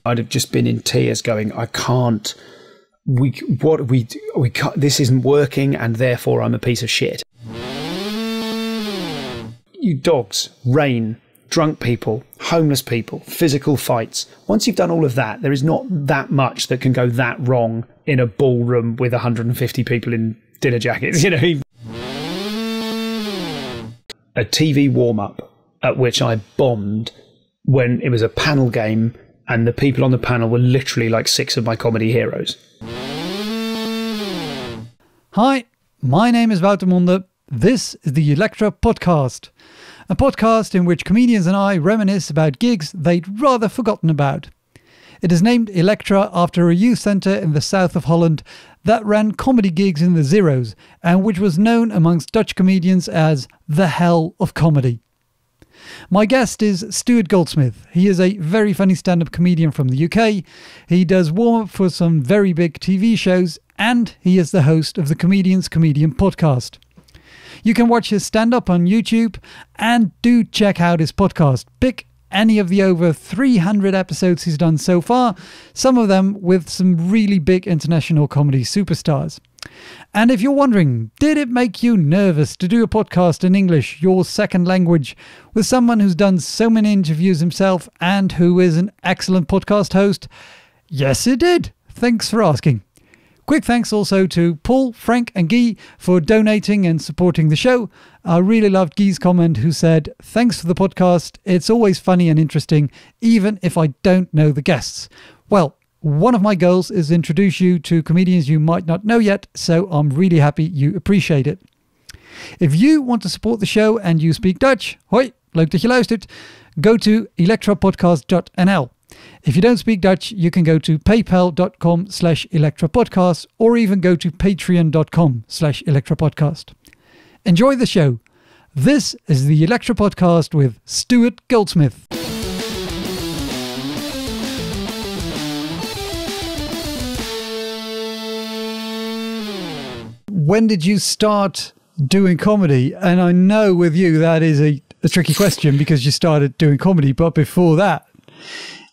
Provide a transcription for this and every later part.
I'd have just been in tears going, I can't, we can't, this isn't working, and therefore I'm a piece of shit. You dogs, rain, drunk people, homeless people, physical fights. Once you've done all of that, there is not that much that can go that wrong in a ballroom with 150 people in dinner jackets, you know. A TV warm-up at which I bombed when it was a panel game and the people on the panel were literally like 6 of my comedy heroes. Hi, my name is Wouter Monde. This is the Elektra podcast. A podcast in which comedians and I reminisce about gigs they'd rather forgotten about. It is named Elektra after a youth centre in the south of Holland that ran comedy gigs in the zeros and which was known amongst Dutch comedians as the hell of comedy. My guest is Stuart Goldsmith. He is a very funny stand-up comedian from the UK. He does warm-up for some very big TV shows and he is the host of the Comedian's Comedian podcast. You can watch his stand-up on YouTube and do check out his podcast. Pick any of the over 300 episodes he's done so far, some of them with some really big international comedy superstars. And if you're wondering, did it make you nervous to do a podcast in English, your second language, with someone who's done so many interviews himself and who is an excellent podcast host? Yes, it did. Thanks for asking. Quick thanks also to Paul, Frank and Guy for donating and supporting the show. I really loved Guy's comment who said, "Thanks for the podcast. It's always funny and interesting, even if I don't know the guests." Well, one of my goals is to introduce you to comedians you might not know yet, so I'm really happy you appreciate it. If you want to support the show and you speak Dutch, hoi, leuk dat je luistert, go to elektrapodcast.nl. If you don't speak Dutch, you can go to paypal.com/elektrapodcast or even go to patreon.com/elektrapodcast. Enjoy the show. This is the Elektra podcast with Stuart Goldsmith. When did you start doing comedy? And I know with you that is a tricky question because you started doing comedy, but before that,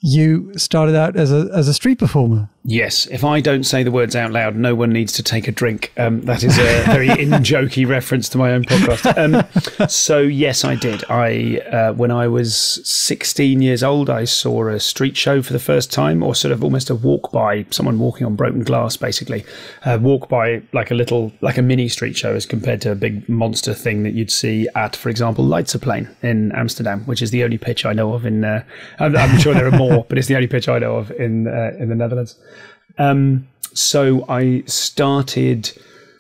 you started out as a street performer. Yes, if I don't say the words out loud, no one needs to take a drink. That is a very in-jokey reference to my own podcast. So yes, I did. When I was 16 years old, I saw a street show for the first time, or sort of almost a walk by, someone walking on broken glass, basically. Walk by like a mini street show as compared to a big monster thing that you'd see at, for example, Leidseplein in Amsterdam, which is the only pitch I know of in, I'm sure there are more, but it's the only pitch I know of in the Netherlands. So I started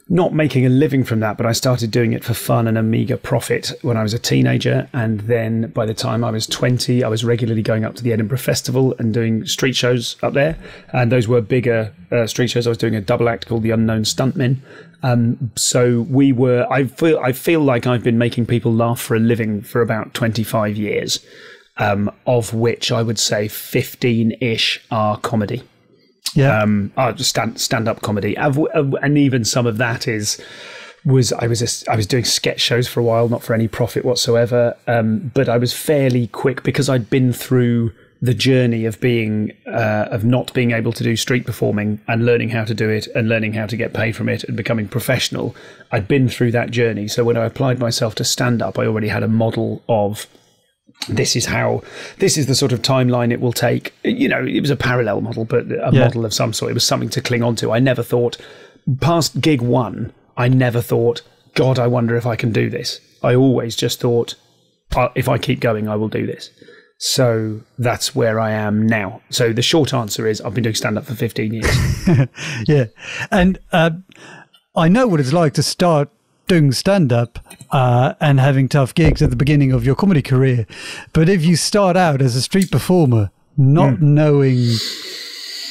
not making a living from that, but I started doing it for fun and a meager profit when I was a teenager. And then by the time I was 20, I was regularly going up to the Edinburgh Festival and doing street shows up there. And those were bigger street shows. I was doing a double act called The Unknown Stuntmen. So I feel like I've been making people laugh for a living for about 25 years, of which I would say 15-ish are comedy. Yeah, stand-up comedy, and even some of that I was doing sketch shows for a while, not for any profit whatsoever. But I was fairly quick because I'd been through the journey of not being able to do street performing and learning how to do it and learning how to get paid from it and becoming professional. I'd been through that journey, so when I applied myself to stand-up, I already had a model of. This is the sort of timeline it will take. You know, it was a parallel model, but a model of some sort. It was something to cling on to. I never thought, past gig 1, I never thought, God, I wonder if I can do this. I always just thought, if I keep going, I will do this. So that's where I am now. So the short answer is I've been doing stand-up for 15 years. Yeah. And I know what it's like to start doing stand-up and having tough gigs at the beginning of your comedy career. But if you start out as a street performer, not knowing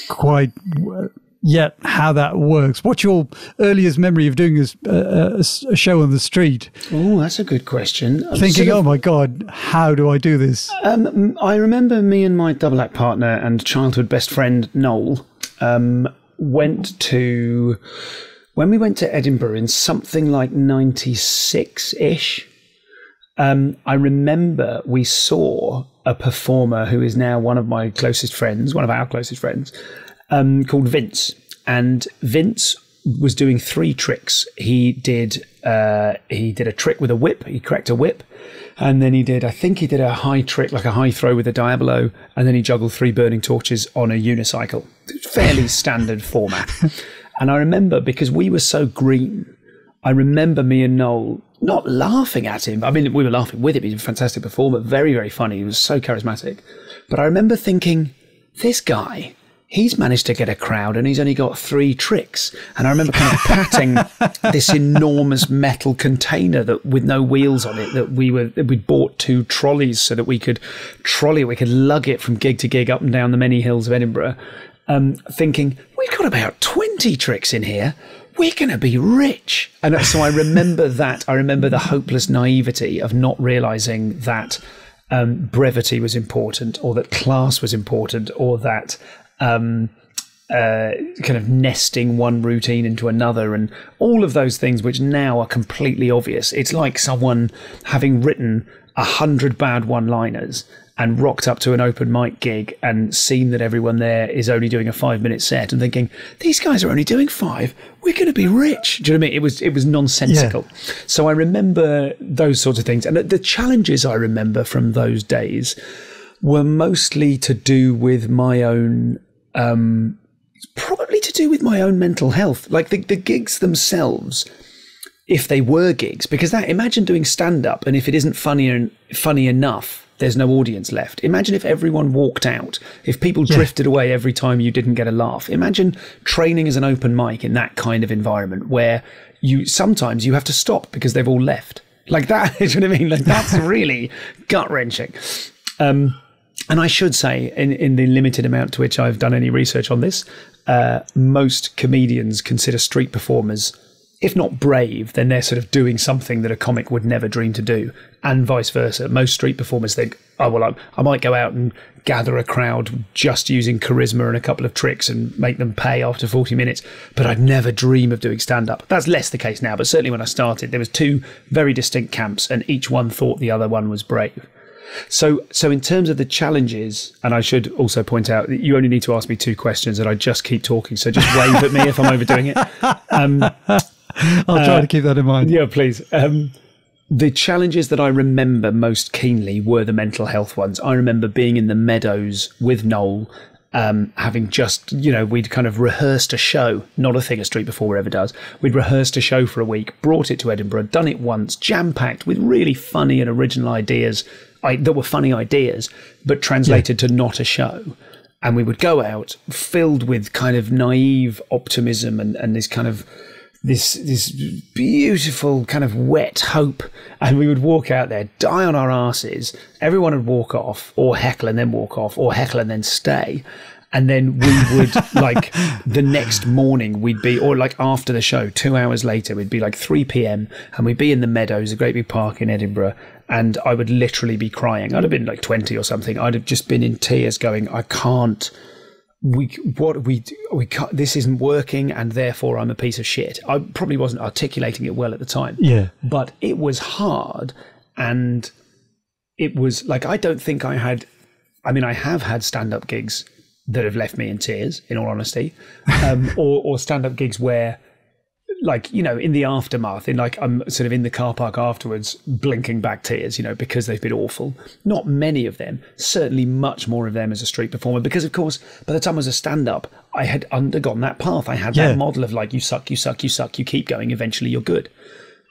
quite yet how that works, what's your earliest memory of doing a show on the street? Oh, that's a good question. Thinking, oh my God, how do I do this? I remember me and my double act partner and childhood best friend, Noel, when we went to Edinburgh in something like 96-ish, I remember we saw a performer who is now one of my closest friends, one of our closest friends, called Vince. And Vince was doing 3 tricks. He did a trick with a whip. He cracked a whip. And then he did a high trick, like a high throw with a Diabolo. And then he juggled 3 burning torches on a unicycle. Fairly standard format. And I remember, because we were so green, I remember me and Noel not laughing at him. I mean, we were laughing with him. He's a fantastic performer, very, very funny. He was so charismatic. But I remember thinking, this guy, he's managed to get a crowd and he's only got 3 tricks. And I remember kind of patting this enormous metal container that with no wheels on it, that we'd bought 2 trolleys so that we could lug it from gig to gig up and down the many hills of Edinburgh, thinking, we've got about 20 tricks in here. We're going to be rich. And so I remember that. I remember the hopeless naivety of not realizing that brevity was important, or that class was important, or that kind of nesting one routine into another, and all of those things which now are completely obvious. It's like someone having written 100 bad one-liners and rocked up to an open mic gig and seen that everyone there is only doing a 5-minute set and thinking, these guys are only doing 5. We're going to be rich. Do you know what I mean? It was nonsensical. Yeah. So I remember those sorts of things. And the challenges I remember from those days were mostly to do with my own, probably to do with my own mental health. Like the gigs themselves, if they were gigs, because imagine doing stand-up, and if it isn't funny enough, there's no audience left. Imagine if everyone walked out, if people drifted away every time you didn't get a laugh. Imagine training as an open mic in that kind of environment where sometimes you have to stop because they've all left. Like that, do you know what I mean? Like that's really gut-wrenching. And I should say, in the limited amount to which I've done any research on this, most comedians consider street performers, if not brave, then they're sort of doing something that a comic would never dream to do, and vice versa. Most street performers think, oh, well, I might go out and gather a crowd just using charisma and a couple of tricks and make them pay after 40 minutes, but I'd never dream of doing stand-up. That's less the case now, but certainly when I started, there was 2 very distinct camps, and each one thought the other one was brave. So in terms of the challenges, and I should also point out that you only need to ask me 2 questions and I just keep talking, so just wave at me if I'm overdoing it. I'll try to keep that in mind. Yeah, please. The challenges that I remember most keenly were the mental health ones. I remember being in the Meadows with Noel, having just, we'd kind of rehearsed a show, not a thing a street performer ever does. We'd rehearsed a show for a week, brought it to Edinburgh, done it once, jam-packed with really funny and original ideas that were funny ideas, but translated to not a show. And we would go out filled with kind of naive optimism and this kind of this beautiful kind of wet hope, and we would walk out there, die on our asses. Everyone would walk off, or heckle and then walk off, or heckle and then stay. And then we would, like, the next morning we'd be, or like after the show, 2 hours later, we'd be like 3 p.m. and we'd be in the Meadows, a great big park in Edinburgh, and I would literally be crying. I'd have been like 20 or something. I'd have just been in tears going, I can't. We can't, this isn't working, and therefore I'm a piece of shit. I probably wasn't articulating it well at the time. Yeah. But it was hard, and it was like, I don't think I have had stand-up gigs that have left me in tears, in all honesty, or stand-up gigs where, like, in the aftermath, I'm sort of in the car park afterwards, blinking back tears, because they've been awful. Not many of them, certainly much more of them as a street performer, because of course, by the time I was a stand-up, I had undergone that path. I had that model of like, you suck, you suck, you suck, you keep going, eventually you're good.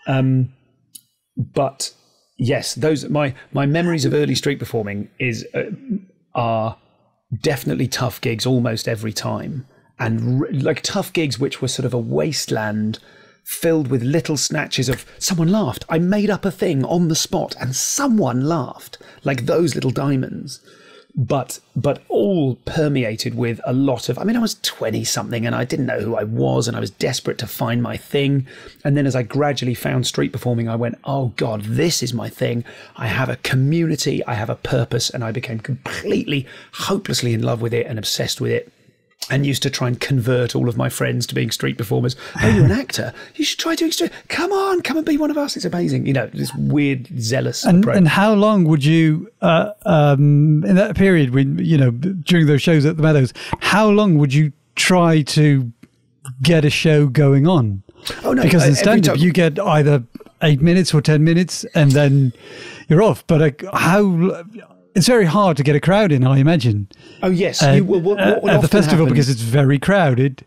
But yes, those, my memories of early street performing are definitely tough gigs almost every time. And like tough gigs which were sort of a wasteland filled with little snatches of someone laughed. I made up a thing on the spot and someone laughed, like those little diamonds. But all permeated with a lot of, I was 20 something and I didn't know who I was and I was desperate to find my thing. And then as I gradually found street performing, I went, oh God, this is my thing. I have a community, I have a purpose, and I became completely, hopelessly in love with it and obsessed with it. and used to try and convert all of my friends to being street performers. Oh, you're an actor. You should try doing street. Come and be one of us. It's amazing. You know, this weird, zealous approach. And how long would you, in that period when, you know, during those shows at the Meadows, how long would you try to get a show going on? Oh, no. Because in stand-up, you get either 8 minutes or 10 minutes and then you're off. But it's very hard to get a crowd in, I imagine. Oh, yes. At the festival, because it's very crowded.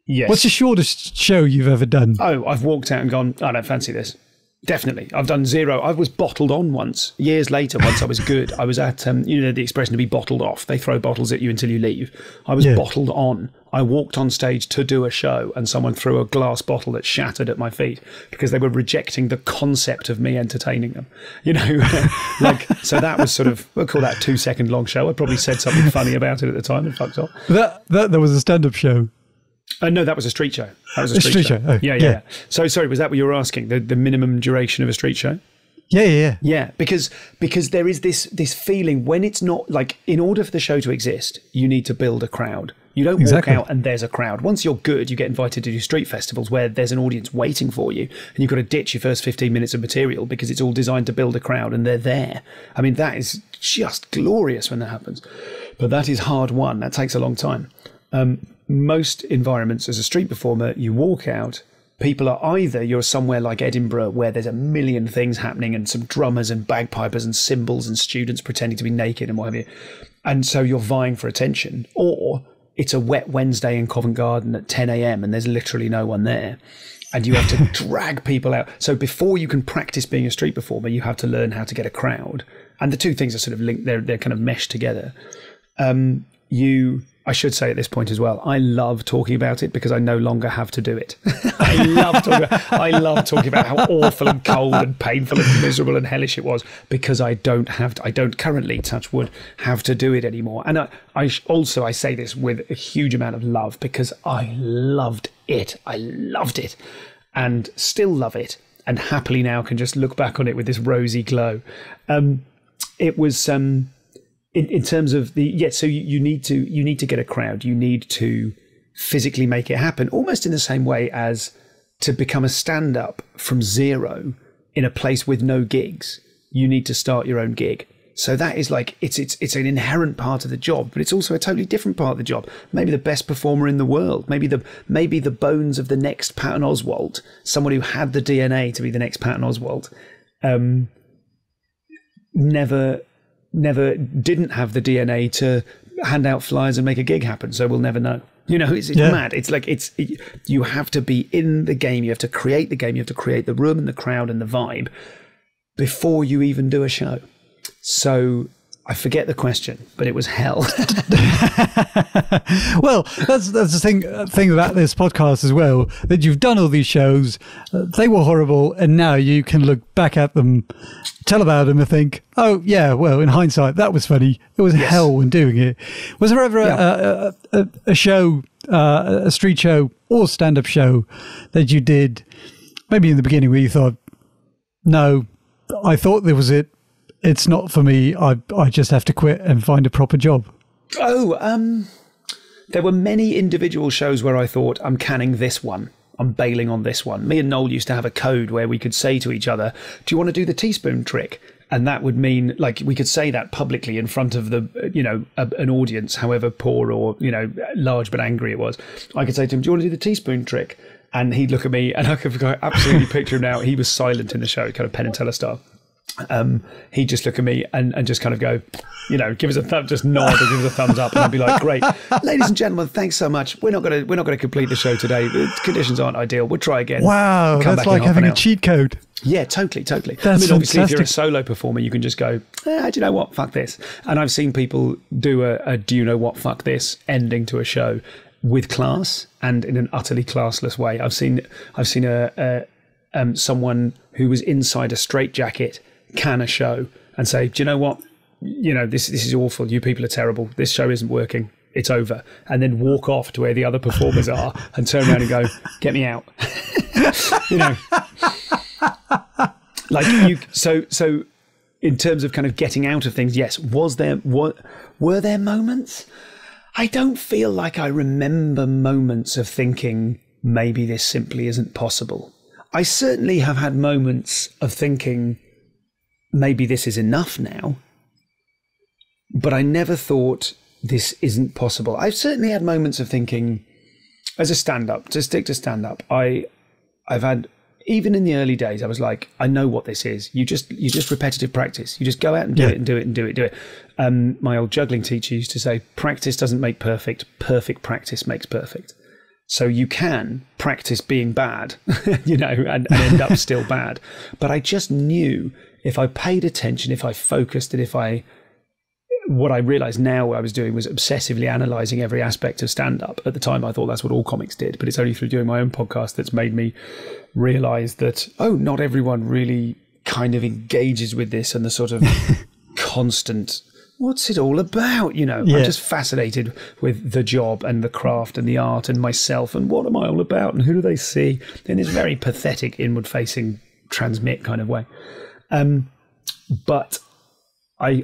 Yes. What's the shortest show you've ever done? Oh, I've walked out and gone, I don't fancy this. Definitely. I've done 0. I was bottled on once. Years later, once I was good, I was at, you know, the expression to be bottled off. They throw bottles at you until you leave. I was bottled on. I walked on stage to do a show and someone threw a glass bottle that shattered at my feet because they were rejecting the concept of me entertaining them. You know, so that was sort of, we'll call that a 2-second long show. I probably said something funny about it at the time and fucked off. That was a stand-up show. No, that was a street show. That was a street show. Oh, yeah. So sorry, was that what you were asking? The minimum duration of a street show? Yeah. Because there is this feeling when it's not like, in order for the show to exist, you need to build a crowd. You don't walk out and there's a crowd. Once you're good, you get invited to do street festivals where there's an audience waiting for you and you've got to ditch your first 15 minutes of material because it's all designed to build a crowd and they're there. I mean, that is just glorious when that happens. But that is hard won. That takes a long time. Most environments as a street performer, you walk out, people are either you're somewhere like Edinburgh where there's a million things happening and some drummers and bagpipers and cymbals and students pretending to be naked and what have you. And so you're vying for attention, or it's a wet Wednesday in Covent Garden at 10 a.m. and there's literally no one there. And you have to drag people out. So before you can practice being a street performer, you have to learn how to get a crowd. And the two things are sort of linked. They're kind of meshed together. I should say at this point as well, I love talking about it because I no longer have to do it. I love talking about how awful and cold and painful and miserable and hellish it was because I don't currently, touch wood, have to do it anymore. And I say this with a huge amount of love because I loved it. I loved it and still love it and happily now can just look back on it with this rosy glow. It was... In terms of so you need to get a crowd. You need to physically make it happen, almost in the same way as to become a stand-up from zero in a place with no gigs. You need to start your own gig. So that is like it's an inherent part of the job, but it's also a totally different part of the job. Maybe the best performer in the world. Maybe the bones of the next Patton Oswalt. Someone who had the DNA to be the next Patton Oswalt. Never didn't have the DNA to hand out flyers and make a gig happen, so we'll never know. You know, it's mad. It's like you have to be in the game. You have to create the game. You have to create the room and the crowd and the vibe before you even do a show. So I forget the question, but it was hell. Well, that's the thing about this podcast as well, that you've done all these shows, they were horrible, and now you can look back at them, tell about them and think, oh yeah, well, in hindsight, that was funny. It was hell when doing it. Was there ever a show, a street show or stand-up show that you did, maybe in the beginning, where you thought, no, I thought there was it, it's not for me, I just have to quit and find a proper job? There were many individual shows where I thought, I'm canning this one. I'm bailing on this one. Me and Noel used to have a code where we could say to each other, do you want to do the teaspoon trick? And that would mean, like, we could say that publicly in front of an audience, however poor or, large but angry it was. I could say to him, do you want to do the teaspoon trick? And he'd look at me and I could absolutely picture him now. He was silent in the show, kind of Penn and Teller style. He'd just look at me and just kind of go, give us a thumb, just nod or give us a thumbs up, and I'd be like, great, ladies and gentlemen, thanks so much. We're not going to complete the show today. The conditions aren't ideal. We'll try again. Wow, that's like having a cheat code. Yeah, totally. That's obviously, fantastic. If you're a solo performer, you can just go, do you know what? Fuck this. And I've seen people do a do you know what? Fuck this ending to a show with class and in an utterly classless way. I've seen someone who was inside a straitjacket can a show and say, do you know what? This is awful. You people are terrible. This show isn't working. It's over. And then walk off to where the other performers are and turn around and go, get me out. So in terms of kind of getting out of things, yes. Were there moments? I don't feel like I remember moments of thinking, maybe this simply isn't possible. I certainly have had moments of thinking, maybe this is enough now. But I never thought this isn't possible. I've certainly had moments of thinking, as a stand-up, to stick to stand-up, I've had, even in the early days, I was like, I know what this is. You just repetitive practice. You just go out and do it and do it and do it, do it. My old juggling teacher used to say, practice doesn't make perfect. Perfect practice makes perfect. So you can practice being bad, and end up still bad. But I just knew if I paid attention, if I focused, and what I realized now what I was doing was obsessively analyzing every aspect of stand-up. At the time, I thought that's what all comics did, but it's only through doing my own podcast that's made me realize that, not everyone really kind of engages with this and the sort of constant, what's it all about? I'm just fascinated with the job and the craft and the art and myself and what am I all about and who do they see in this very pathetic, inward-facing, transmit kind of way. But I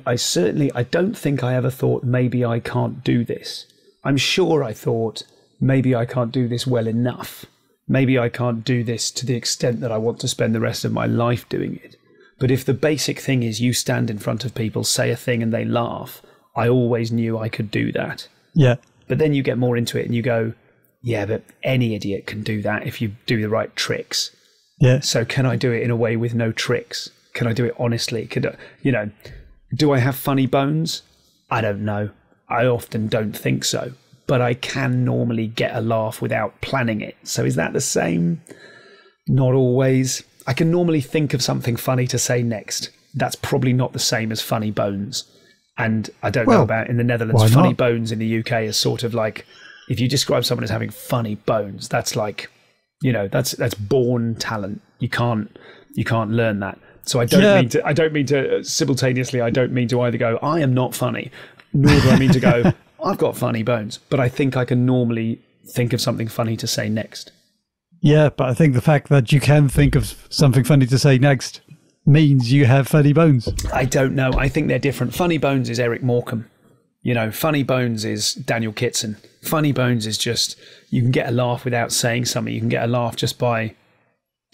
don't think I ever thought maybe I can't do this. I'm sure I thought maybe I can't do this well enough. Maybe I can't do this to the extent that I want to spend the rest of my life doing it. But if the basic thing is you stand in front of people, say a thing and they laugh, I always knew I could do that. Yeah. But then you get more into it and you go, yeah, but any idiot can do that if you do the right tricks. Yeah. So can I do it in a way with no tricks? Can I do it honestly? Do I have funny bones? I don't know. I often don't think so. But I can normally get a laugh without planning it. So is that the same? Not always. I can normally think of something funny to say next. That's probably not the same as funny bones. And I don't know about in the Netherlands. Funny bones in the UK is sort of like, if you describe someone as having funny bones, that's like, that's born talent. You can't learn that. So I don't mean to simultaneously, I don't mean to either go, I am not funny, nor do I mean to go, I've got funny bones, but I think I can normally think of something funny to say next. Yeah, but I think the fact that you can think of something funny to say next means you have funny bones. I don't know. I think they're different. Funny bones is Eric Morecambe. Funny bones is Daniel Kitson. Funny bones is just, you can get a laugh without saying something. You can get a laugh just by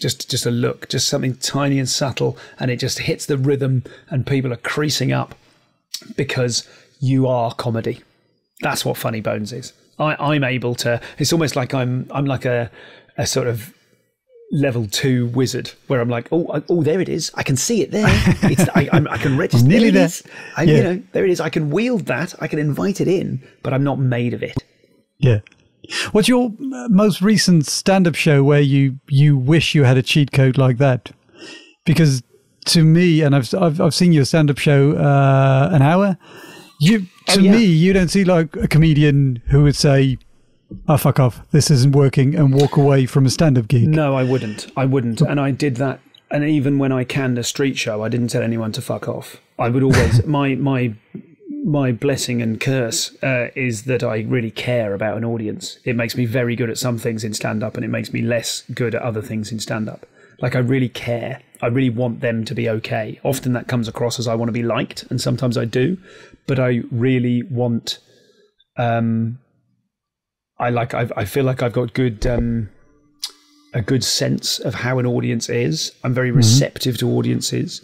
just a look, just something tiny and subtle, and it just hits the rhythm and people are creasing up because you are comedy. That's what Funny Bones is. I'm able to, it's almost like I'm like a sort of level 2 wizard where I'm like, oh, there it is. I can see it there. I can register. Nearly there. There it is. I can wield that. I can invite it in, but I'm not made of it. Yeah. What's your most recent stand-up show where you wish you had a cheat code like that? Because to me, and I've seen your stand-up show an hour. To me, you don't see like a comedian who would say, "Oh, fuck off, this isn't working," and walk away from a stand-up gig. No, I wouldn't, and I did that. And even when I canned a street show, I didn't tell anyone to fuck off. I would always my blessing and curse is that I really care about an audience. It makes me very good at some things in stand-up and it makes me less good at other things in stand-up. Like, I really care. I really want them to be okay. Often that comes across as I want to be liked, and sometimes I do. But I really want... I feel like I've got a good sense of how an audience is. I'm very receptive to audiences.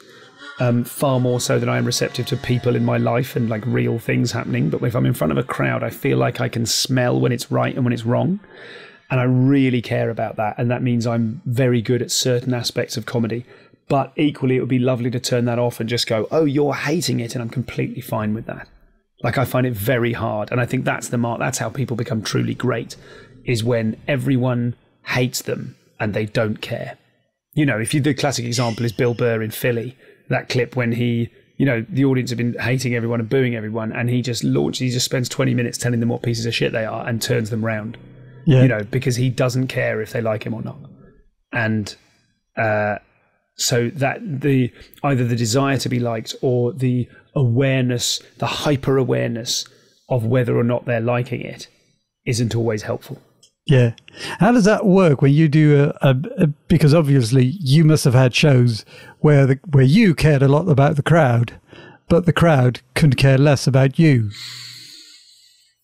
Far more so than I am receptive to people in my life and like real things happening. But if I'm in front of a crowd, I feel like I can smell when it's right and when it's wrong. And I really care about that. And that means I'm very good at certain aspects of comedy. But equally, it would be lovely to turn that off and just go, oh, you're hating it. And I'm completely fine with that. Like, I find it very hard. And I think that's the mark. That's how people become truly great, is when everyone hates them and they don't care. If the classic example is Bill Burr in Philly, that clip when he, the audience have been hating everyone and booing everyone, and he just spends 20 minutes telling them what pieces of shit they are and turns them round, because he doesn't care if they like him or not. And so that either the desire to be liked or the awareness, the hyper awareness of whether or not they're liking it isn't always helpful. Yeah. How does that work when you do because obviously you must have had shows where you cared a lot about the crowd, but the crowd couldn't care less about you.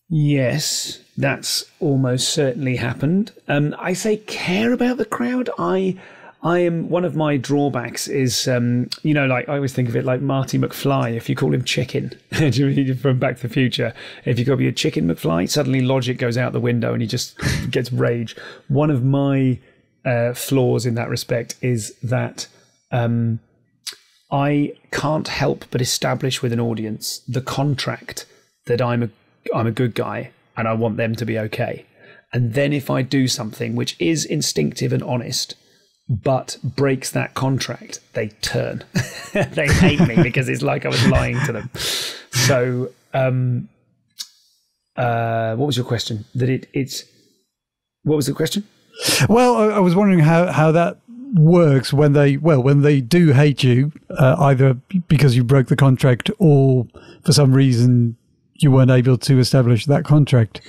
Yes, that's almost certainly happened. I say care about the crowd. I am, one of my drawbacks is, like I always think of it like Marty McFly. If you call him Chicken from Back to the Future, if you call me a Chicken McFly, suddenly logic goes out the window and he just gets rage. One of my flaws in that respect is that I can't help but establish with an audience the contract that I'm a good guy and I want them to be okay. And then if I do something which is instinctive and honest, but breaks that contract, they turn. They hate me because it's like I was lying to them. So, what was your question? What was the question? Well, I was wondering how that works when they do hate you, either because you broke the contract or for some reason you weren't able to establish that contract.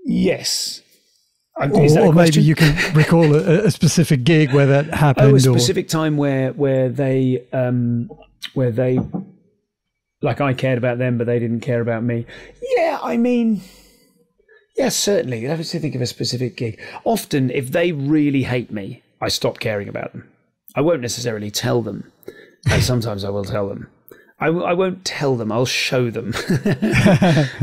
Yes. Or maybe you can recall a specific gig where that happened. A specific time where they like I cared about them, but they didn't care about me. Yeah, I mean, yes, certainly. I have to think of a specific gig. Often, if they really hate me, I stop caring about them. I won't necessarily tell them. And sometimes I will tell them. I won't tell them, I'll show them.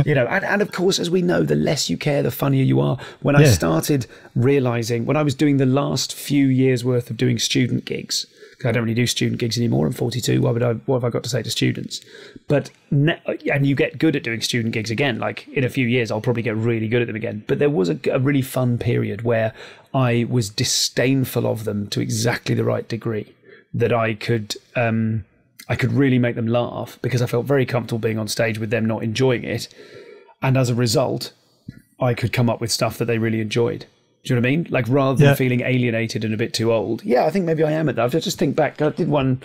And of course, as we know, the less you care, the funnier you are. When I started realizing, when I was doing the last few years worth of doing student gigs, because I don't really do student gigs anymore, I'm 42, what have I got to say to students? And you get good at doing student gigs again, like in a few years, I'll probably get really good at them again. But there was a really fun period where I was disdainful of them to exactly the right degree that I could really make them laugh because I felt very comfortable being on stage with them not enjoying it. And as a result, I could come up with stuff that they really enjoyed. Do you know what I mean? Like rather than feeling alienated and a bit too old. Yeah, I think maybe I am at that. I just think back, I did one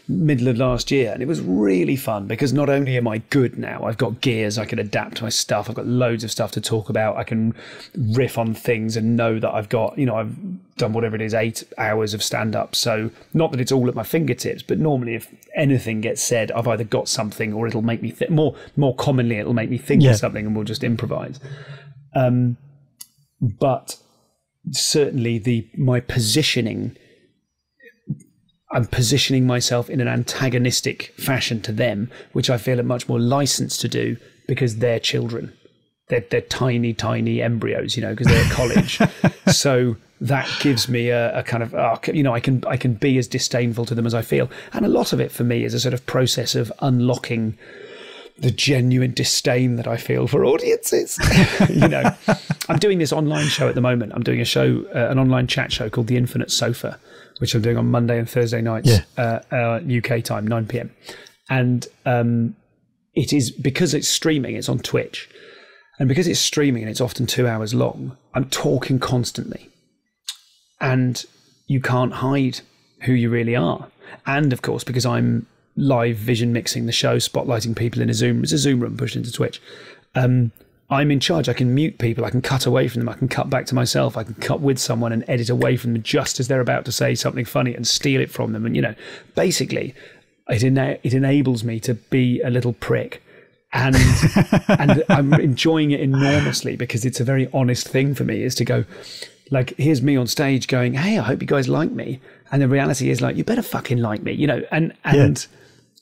middle of last year and it was really fun because not only am I good now, I've got gears, I can adapt my stuff, I've got loads of stuff to talk about, I can riff on things and know that I've got, I've done whatever it is, 8 hours of stand-up. So not that it's all at my fingertips, but normally if anything gets said, I've either got something or it'll make me more commonly it'll make me think of something and we'll just improvise. But certainly my positioning, I'm positioning myself in an antagonistic fashion to them, which I feel a much more license to do because they're children. They're tiny, tiny embryos, because they're at college. So that gives me a kind of, I can be as disdainful to them as I feel. And a lot of it for me is a sort of process of unlocking the genuine disdain that I feel for audiences. I'm doing this online show at the moment. I'm doing a show, an online chat show called The Infinite Sofa, which I'm doing on Monday and Thursday nights, UK time, 9 p.m. And it is, because it's streaming, it's on Twitch. And because it's streaming and it's often 2 hours long, I'm talking constantly. And you can't hide who you really are. And of course, because I'm live vision mixing the show, spotlighting people in it's a Zoom room pushed into Twitch. I'm in charge. I can mute people. I can cut away from them. I can cut back to myself. I can cut with someone and edit away from them just as they're about to say something funny and steal it from them. And, basically it enables me to be a little prick. And I'm enjoying it enormously because it's a very honest thing for me, is to go, like, here's me on stage going, hey, I hope you guys like me. And the reality is, like, you better fucking like me,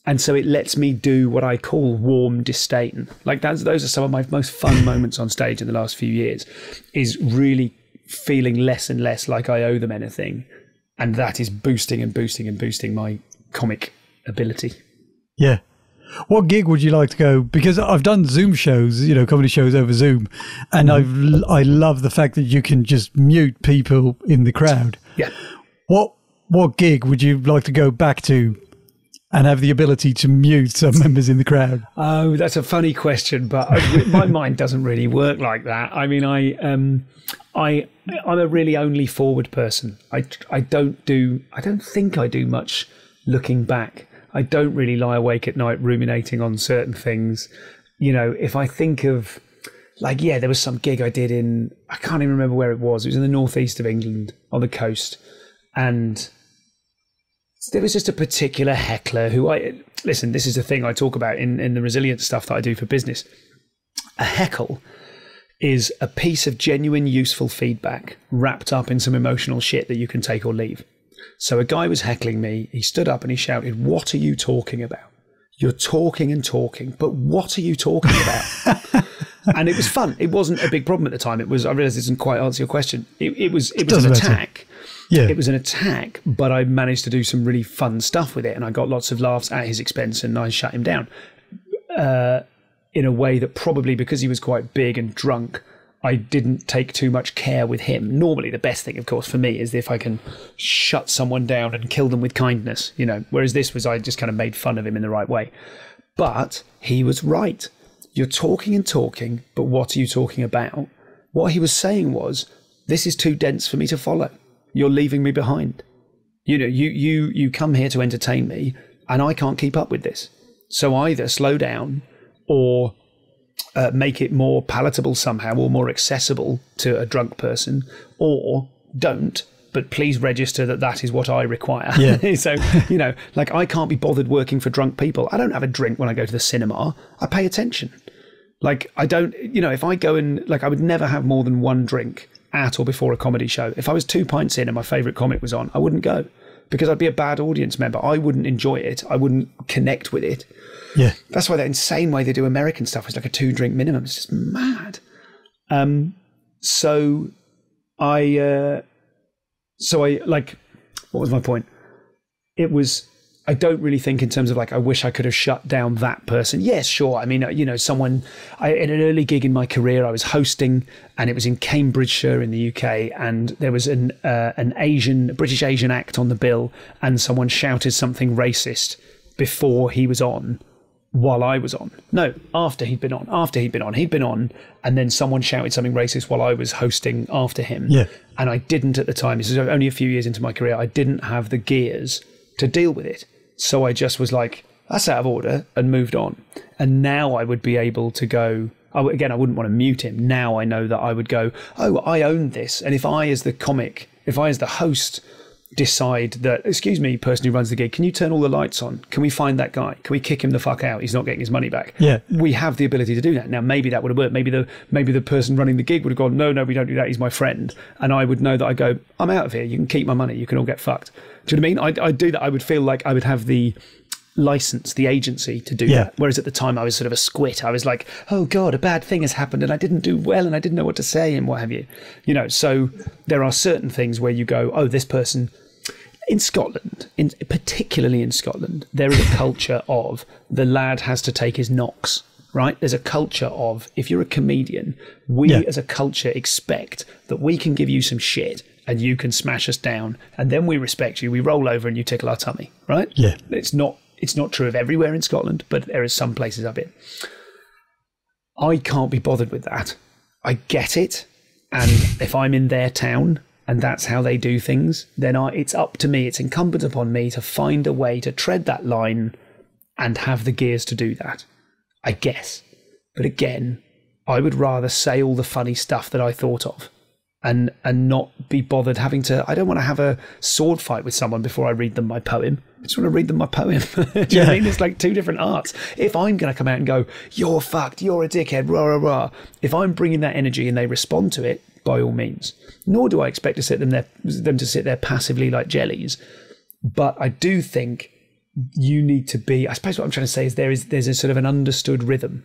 and so it lets me do what I call warm disdain. Like those are some of my most fun moments on stage in the last few years, is really feeling less and less like I owe them anything. And that is boosting and boosting and boosting my comic ability. Yeah. What gig would you like to go? Because I've done Zoom shows, comedy shows over Zoom, and I love the fact that you can just mute people in the crowd. Yeah. What gig would you like to go back to and have the ability to mute some members in the crowd? Oh, that's a funny question, but my mind doesn't really work like that. I mean, I'm a really only forward person. I don't think I do much looking back. I don't really lie awake at night ruminating on certain things. If I think of, like, there was some gig I did I can't even remember where it was. It was in the northeast of England on the coast. And there was just a particular heckler who listen, this is the thing I talk about in the resilience stuff that I do for business. A heckle is a piece of genuine, useful feedback wrapped up in some emotional shit that you can take or leave. So a guy was heckling me. He stood up and he shouted, "What are you talking about? You're talking and talking, but what are you talking about?" And it was fun. It wasn't a big problem at the time. I realized it doesn't quite answer your question. It was an attack. Yeah. It was an attack, but I managed to do some really fun stuff with it, and I got lots of laughs at his expense, and I shut him down in a way that probably, because he was quite big and drunk, I didn't take too much care with him. Normally, the best thing, of course, for me is if I can shut someone down and kill them with kindness, whereas this was, I just kind of made fun of him in the right way. But he was right. You're talking and talking, but what are you talking about? What he was saying was, this is too dense for me to follow. You're leaving me behind. You come here to entertain me, and I can't keep up with this. So either slow down or make it more palatable somehow or more accessible to a drunk person, or don't, but please register that is what I require. Yeah. So, I can't be bothered working for drunk people. I don't have a drink when I go to the cinema. I pay attention. I don't, if I go and, I would never have more than one drink at or before a comedy show. If I was 2 pints in and my favourite comic was on, I wouldn't go because I'd be a bad audience member. I wouldn't enjoy it. I wouldn't connect with it. Yeah. That's why that insane way they do American stuff is like a 2-drink minimum. It's just mad. So I what was my point? It was, I don't really think in terms of I wish I could have shut down that person. Yes, sure. I mean, in an early gig in my career, I was hosting, and it was in Cambridgeshire in the UK, and there was an British Asian act on the bill, and someone shouted something racist before he was on, while I was on. No, after he'd been on. He'd been on, and then someone shouted something racist while I was hosting after him. Yeah. And I didn't at the time, this is only a few years into my career, I didn't have the gears to deal with it. So I just was like, that's out of order, and moved on. And now I would be able to go, I wouldn't want to mute him. Now I know that I would go, oh, I own this. And if I as the host decide that, excuse me, person who runs the gig, can you turn all the lights on? Can we find that guy? Can we kick him the fuck out? He's not getting his money back. Yeah. We have the ability to do that. Now, maybe that would have worked. Maybe the person running the gig would have gone, no, we don't do that. He's my friend. And I would know that I go, I'm out of here. You can keep my money. You can all get fucked. Do you know what I mean? I'd do that. I would feel like I would have the license, the agency to do that. Whereas at the time I was sort of a squit. I was like, oh God, a bad thing has happened and I didn't do well and I didn't know what to say and what have you. So there are certain things where you go, oh, this person... In Scotland, particularly in Scotland, there is a culture of the lad has to take his knocks, right? There's a culture of, if you're a comedian, we as a culture expect that we can give you some shit and you can smash us down, and then we respect you, we roll over and you tickle our tummy, right? Yeah. It's not true of everywhere in Scotland, but there are some places of it. I can't be bothered with that. I get it, and if I'm in their town and that's how they do things, then it's up to me, it's incumbent upon me to find a way to tread that line and have the gears to do that, I guess. But again, I would rather say all the funny stuff that I thought of and not be bothered having to... I don't want to have a sword fight with someone before I read them my poem. I just want to read them my poem. Do you know what I mean? It's like two different arts. If I'm going to come out and go, you're fucked, you're a dickhead, rah, rah, rah, if I'm bringing that energy and they respond to it, by all means. Nor do I expect them to sit there passively like jellies. But I do think you need to be... I suppose what I'm trying to say is there's a sort of an understood rhythm.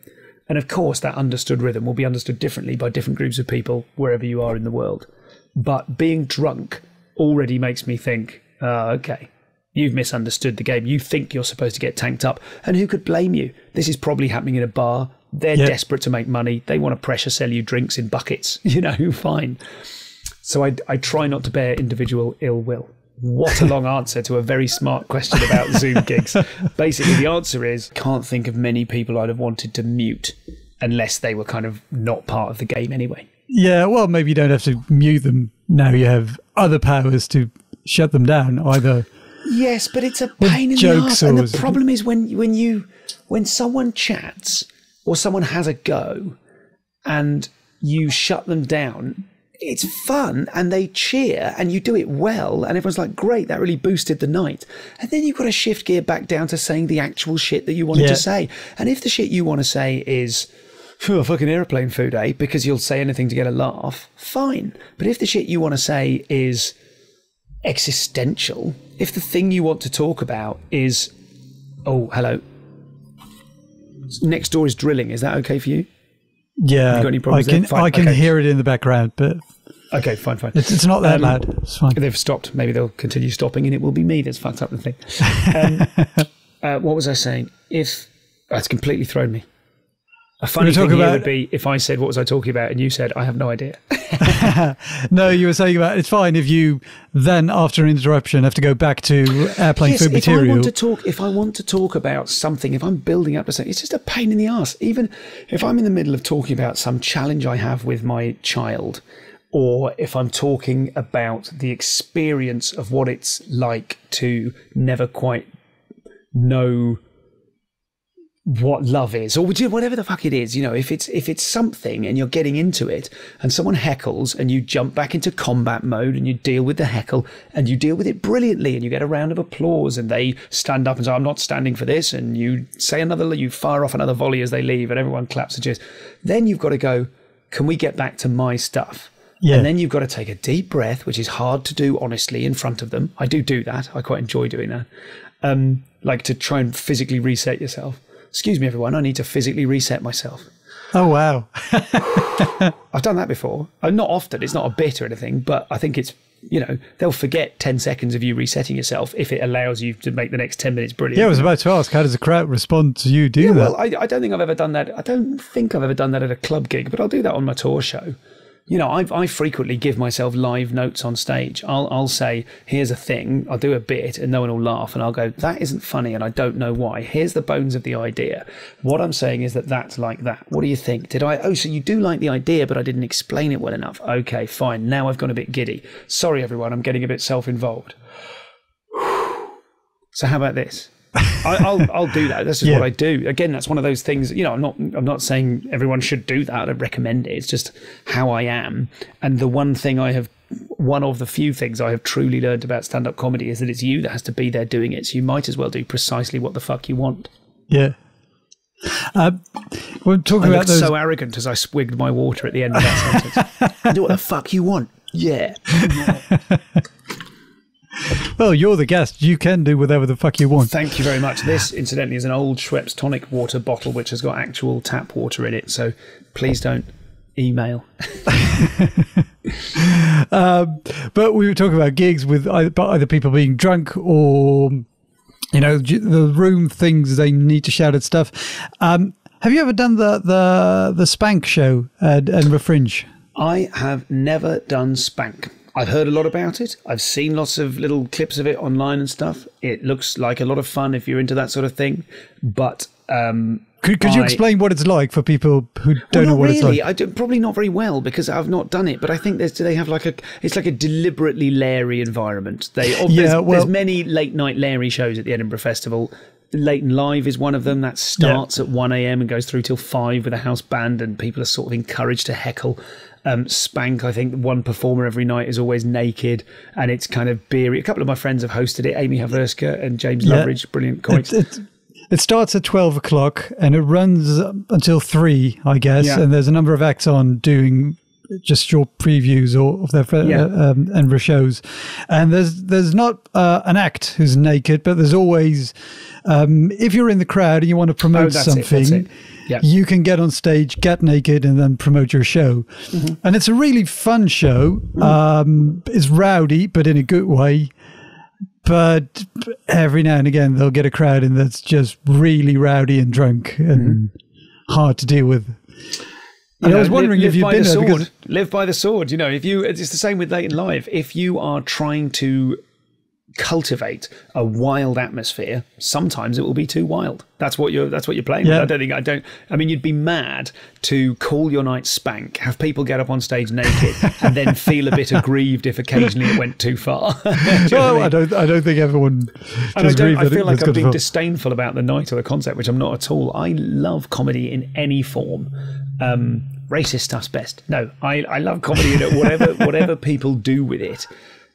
And of course, that understood rhythm will be understood differently by different groups of people wherever you are in the world. But being drunk already makes me think, okay, you've misunderstood the game. You think you're supposed to get tanked up. And who could blame you? This is probably happening in a bar. They're desperate to make money. They want to pressure sell you drinks in buckets. Fine. So I try not to bear individual ill will. What a long answer to a very smart question about Zoom gigs. Basically, the answer is, can't think of many people I'd have wanted to mute unless they were kind of not part of the game anyway. Yeah, well, maybe you don't have to mute them now. You have other powers to shut them down, either. Yes, but it's a pain in the arse. And the problem is when someone chats or someone has a go and you shut them down, it's fun and they cheer and you do it well and everyone's like, great, that really boosted the night. And then you've got to shift gear back down to saying the actual shit that you wanted to say. And if the shit you want to say is, fucking airplane food, eh? Because you'll say anything to get a laugh, fine. But if the shit you want to say is existential, if the thing you want to talk about is, oh, hello, next door is drilling, is that okay for you? Yeah, you got any problems I can hear it in the background, but okay, fine. It's not that loud. It's fine. They've stopped. Maybe they'll continue stopping, and it will be me that's fucked up the thing. What was I saying? It's completely thrown me. A funny thing here would be if I said, what was I talking about? And you said, I have no idea. No, you were saying about it's fine if you then, after an interruption, have to go back to airplane food material. If I want to talk about something, if I'm building up to something, it's just a pain in the ass. Even if I'm in the middle of talking about some challenge I have with my child, or if I'm talking about the experience of what it's like to never quite know what love is, or whatever the fuck it is, if it's something and you're getting into it and someone heckles and you jump back into combat mode and you deal with the heckle and you deal with it brilliantly and you get a round of applause and they stand up and say, I'm not standing for this, and you fire off another volley as they leave and everyone claps and cheers, then you've got to go, can we get back to my stuff? Yeah. And then you've got to take a deep breath, which is hard to do honestly in front of them. I do that. I quite enjoy doing that. Like to try and physically reset yourself. Excuse me, everyone, I need to physically reset myself. Oh, wow. I've done that before. Not often. It's not a bit or anything, but I think it's, they'll forget 10 seconds of you resetting yourself if it allows you to make the next 10 minutes brilliant. Yeah, I was about to ask, how does the crowd respond to you do that? Well, I don't think I've ever done that. I don't think I've ever done that at a club gig, but I'll do that on my tour show. I frequently give myself live notes on stage. I'll say, here's a thing, I'll do a bit and no one will laugh and I'll go, that isn't funny and I don't know why. Here's the bones of the idea. What I'm saying is that's like that. What do you think? So you do like the idea, but I didn't explain it well enough. Okay, fine. Now I've gone a bit giddy. Sorry, everyone, I'm getting a bit self-involved. So how about this? I'll do that. That's just what I do. Again, that's one of those things. I'm not saying everyone should do that. I recommend it. It's just how I am. And one of the few things I have truly learned about stand-up comedy is that it's you that has to be there doing it. So you might as well do precisely what the fuck you want. Yeah. We're talking about those. So arrogant as I swigged my water at the end of that sentence. Do what the fuck you want. Yeah. Well, you're the guest. You can do whatever the fuck you want. Thank you very much. This, incidentally, is an old Schweppes tonic water bottle which has got actual tap water in it. So please don't email. But we were talking about gigs with either people being drunk or, the room things they need to shout at stuff. Have you ever done the Spank show at Edinburgh Fringe? I have never done Spank. I've heard a lot about it. I've seen lots of little clips of it online and stuff. It looks like a lot of fun if you're into that sort of thing. But could you explain what it's like for people who don't know what it's like? Probably not very well because I've not done it. But I think they have it's like a deliberately Larry environment. There's many late night Larry shows at the Edinburgh Festival. Late and Live is one of them that starts at 1 a.m. and goes through till 5 with a house band, and people are sort of encouraged to heckle. Spank, I think one performer every night is always naked and it's kind of beery. A couple of my friends have hosted it, Amy Haverska and James Loveridge, brilliant comics. It starts at 12 o'clock and it runs until 3, I guess. Yeah. And there's a number of acts on doing just short previews of their Edinburgh shows. And there's not an act who's naked, but there's always, if you're in the crowd and you want to promote something, you can get on stage, get naked, and then promote your show. Mm-hmm. And it's a really fun show. It's rowdy, but in a good way. But every now and again, they'll get a crowd in that's just really rowdy and drunk and hard to deal with. I was wondering if you've been there. Live by the sword. It's the same with Late and Live. If you are trying to cultivate a wild atmosphere, sometimes it will be too wild. That's what you're playing with. I mean, you'd be mad to call your night Spank, have people get up on stage naked, and then feel a bit aggrieved if occasionally it went too far. I don't think everyone. I feel like I'm being disdainful about the night or the concept, which I'm not at all. I love comedy in any form. racist stuff's best. No, I love comedy, and whatever people do with it,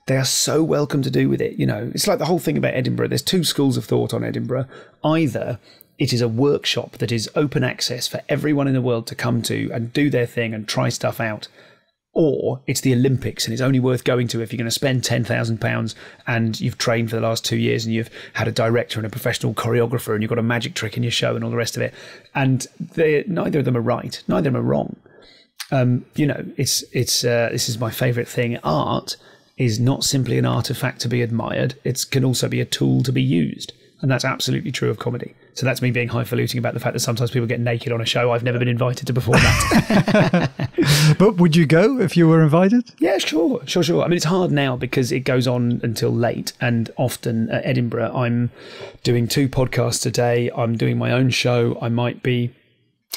they are so welcome to do with it. You know, it's like the whole thing about Edinburgh. There's two schools of thought on Edinburgh. Either it is a workshop that is open access for everyone in the world to come to and do their thing and try stuff out, or it's the Olympics and it's only worth going to if you're going to spend £10,000 and you've trained for the last 2 years and you've had a director and a professional choreographer and you've got a magic trick in your show and all the rest of it. And neither of them are right. Neither of them are wrong. You know, this is my favourite thing. Art is not simply an artifact to be admired. It can also be a tool to be used. And that's absolutely true of comedy. So that's me being highfalutin about the fact that sometimes people get naked on a show I've never been invited to perform at. But would you go if you were invited? Yeah, sure. I mean, it's hard now because it goes on until late. And often at Edinburgh, I'm doing 2 podcasts a day. I'm doing my own show. I might be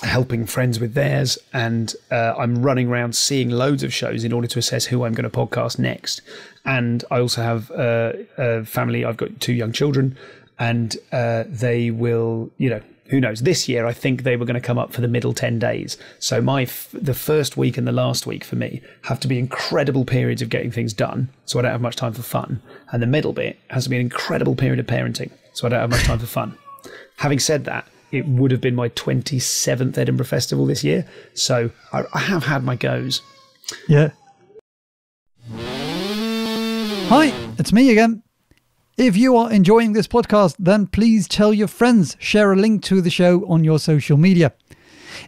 helping friends with theirs. And I'm running around seeing loads of shows in order to assess who I'm going to podcast next. And I also have a family. I've got 2 young children. And they will, you know, who knows? This year, I think they were going to come up for the middle 10 days. So the first week and the last week for me have to be incredible periods of getting things done. So I don't have much time for fun. And the middle bit has to be an incredible period of parenting. So I don't have much time for fun. Having said that, it would have been my 27th Edinburgh Festival this year. So I have had my goes. Yeah. Hi, it's me again. If you are enjoying this podcast, then please tell your friends, share a link to the show on your social media.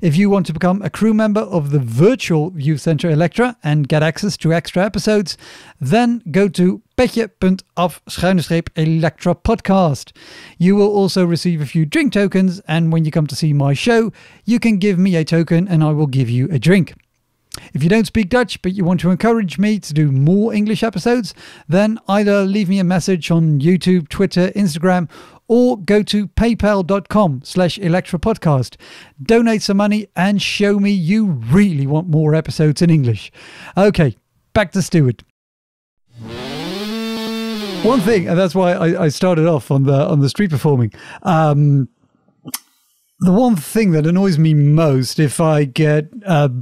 If you want to become a crew member of the virtual youth centre Elektra and get access to extra episodes, then go to petje.af/Elektra podcast. You will also receive a few drink tokens, and when you come to see my show, you can give me a token and I will give you a drink. If you don't speak Dutch, but you want to encourage me to do more English episodes, then either leave me a message on YouTube, Twitter, Instagram, or go to paypal.com/Elektra podcast. Donate some money and show me you really want more episodes in English. Okay, back to Stuart. One thing, and that's why I started off on the street performing. The one thing that annoys me most if I get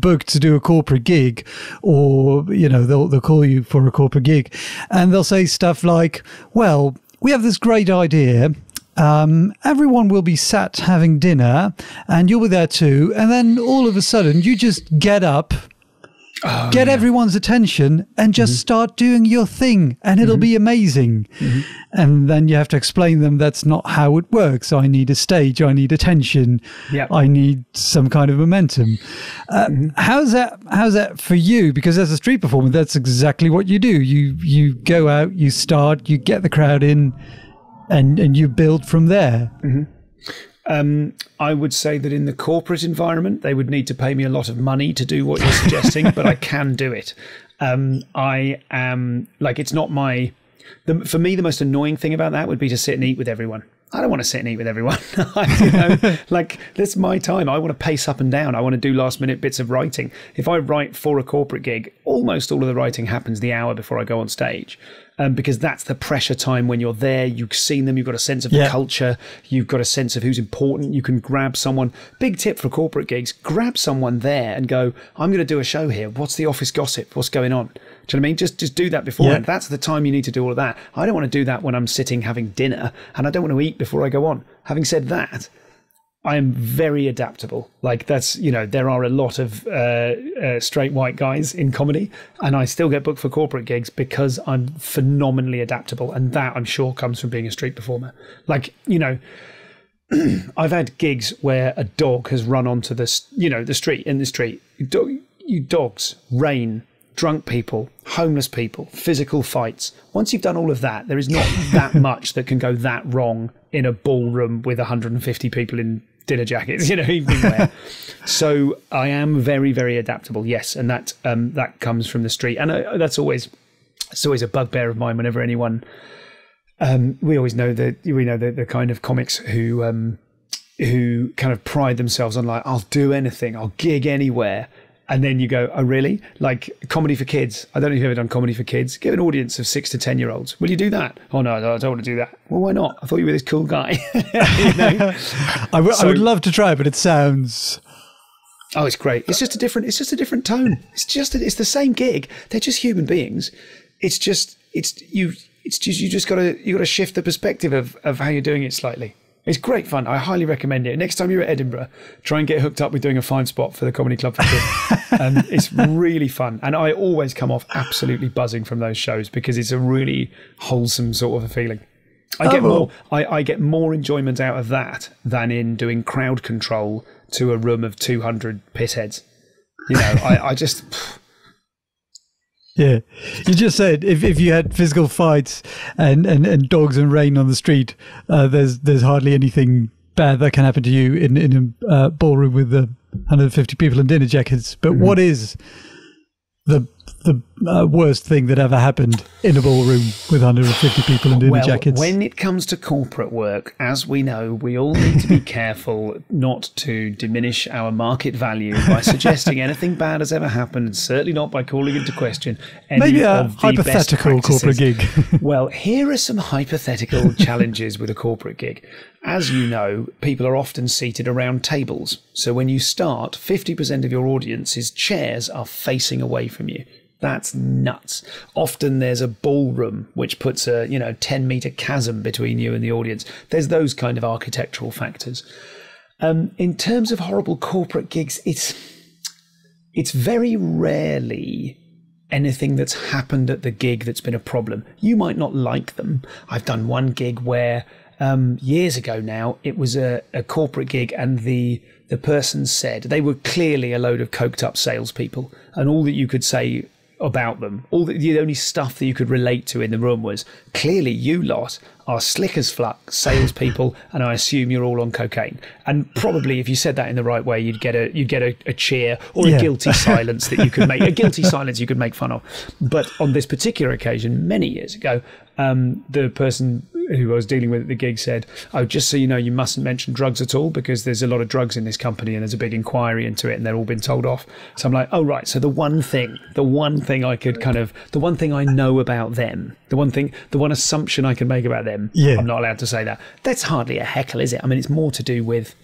booked to do a corporate gig, or, you know, they'll call you for a corporate gig and they'll say stuff like, well, we have this great idea. Everyone will be sat having dinner and you'll be there too. And then all of a sudden you just get up, everyone's attention and just start doing your thing and it'll be amazing. And then you have to explain them that's not how it works. I need a stage, I need attention, I need some kind of momentum. How's that for you? Because as a street performer, that's exactly what you do. You go out, you start, you get the crowd in and you build from there. I would say that in the corporate environment, they would need to pay me a lot of money to do what you're suggesting, but I can do it. I am like, it's not for me, the most annoying thing about that would be to sit and eat with everyone. I don't want to sit and eat with everyone. You know, like, that's my time. I want to pace up and down. I want to do last minute bits of writing. If I write for a corporate gig, almost all of the writing happens the hour before I go on stage. Because that's the pressure time when you're there. You've seen them. You've got a sense of the culture. You've got a sense of who's important. You can grab someone. Big tip for corporate gigs: grab someone there and go, "I'm going to do a show here. What's the office gossip? What's going on?" Do you know what I mean? Just do that beforehand. That's the time you need to do all of that. I don't want to do that when I'm sitting having dinner, and I don't want to eat before I go on. Having said that, I am very adaptable. Like, that's, you know, there are a lot of straight white guys in comedy, and I still get booked for corporate gigs because I'm phenomenally adaptable. And that, I'm sure, comes from being a street performer. Like, you know, I've had gigs where a dog has run onto the street. Dogs, rain, drunk people, homeless people, physical fights. Once you've done all of that, there is not that much that can go that wrong in a ballroom with 150 people in dinner jackets, you know, evening wear. So I am very, very adaptable. Yes. And that comes from the street. And it's always a bugbear of mine whenever anyone, we know the kind of comics who kind of pride themselves on, like, I'll do anything, I'll gig anywhere. And then you go, oh, really? Like, comedy for kids. I don't know if you've ever done comedy for kids. Give an audience of 6 to 10 year olds. Will you do that? Oh, no, I don't want to do that. Well, why not? I thought you were this cool guy. You know? I would love to try, but it sounds Oh, it's great. It's just a different tone. It's the same gig. They're just human beings. You just gotta shift the perspective of how you're doing it slightly. It's great fun. I highly recommend it. Next time you're at Edinburgh, try and get hooked up with doing a 5-spot for the Comedy Club for Kids. It's really fun. And I always come off absolutely buzzing from those shows because it's a really wholesome sort of a feeling. I get more enjoyment out of that than in doing crowd control to a room of 200 pissheads. You know, I just... Yeah, you just said if you had physical fights and dogs and rain on the street, there's hardly anything bad that can happen to you in a ballroom with 150 people in dinner jackets. But what is the worst thing that ever happened in a ballroom with 150 people in dinner jackets? When it comes to corporate work, as we know, we all need to be careful not to diminish our market value by suggesting anything bad has ever happened, and certainly not by calling into question any maybe a of the hypothetical best corporate gig. Well, here are some hypothetical challenges with a corporate gig. As you know, people are often seated around tables. So when you start, 50% of your audience's chairs are facing away from you. That's nuts. Often there's a ballroom which puts a 10-meter chasm between you and the audience. There's those kind of architectural factors. In terms of horrible corporate gigs, it's very rarely anything that's happened at the gig that's been a problem. You might not like them. I've done one gig where years ago now, it was a corporate gig, and the person said they were clearly a load of coked up salespeople, and all that you could say about them, the only stuff that you could relate to in the room was, clearly you lot are slick as fuck salespeople, and I assume you're all on cocaine. And probably if you said that in the right way, you'd get a cheer or a guilty silence that you could make, a guilty silence you could make fun of. But on this particular occasion, many years ago, the person who I was dealing with at the gig said, "Oh, just so you know, you mustn't mention drugs at all because there's a lot of drugs in this company and there's a big inquiry into it and they're all been told off." So I'm like, "Oh, right. So the one thing I know about them, the one assumption I can make about them, I'm not allowed to say that." That's hardly a heckle, is it? I mean, it's more to do with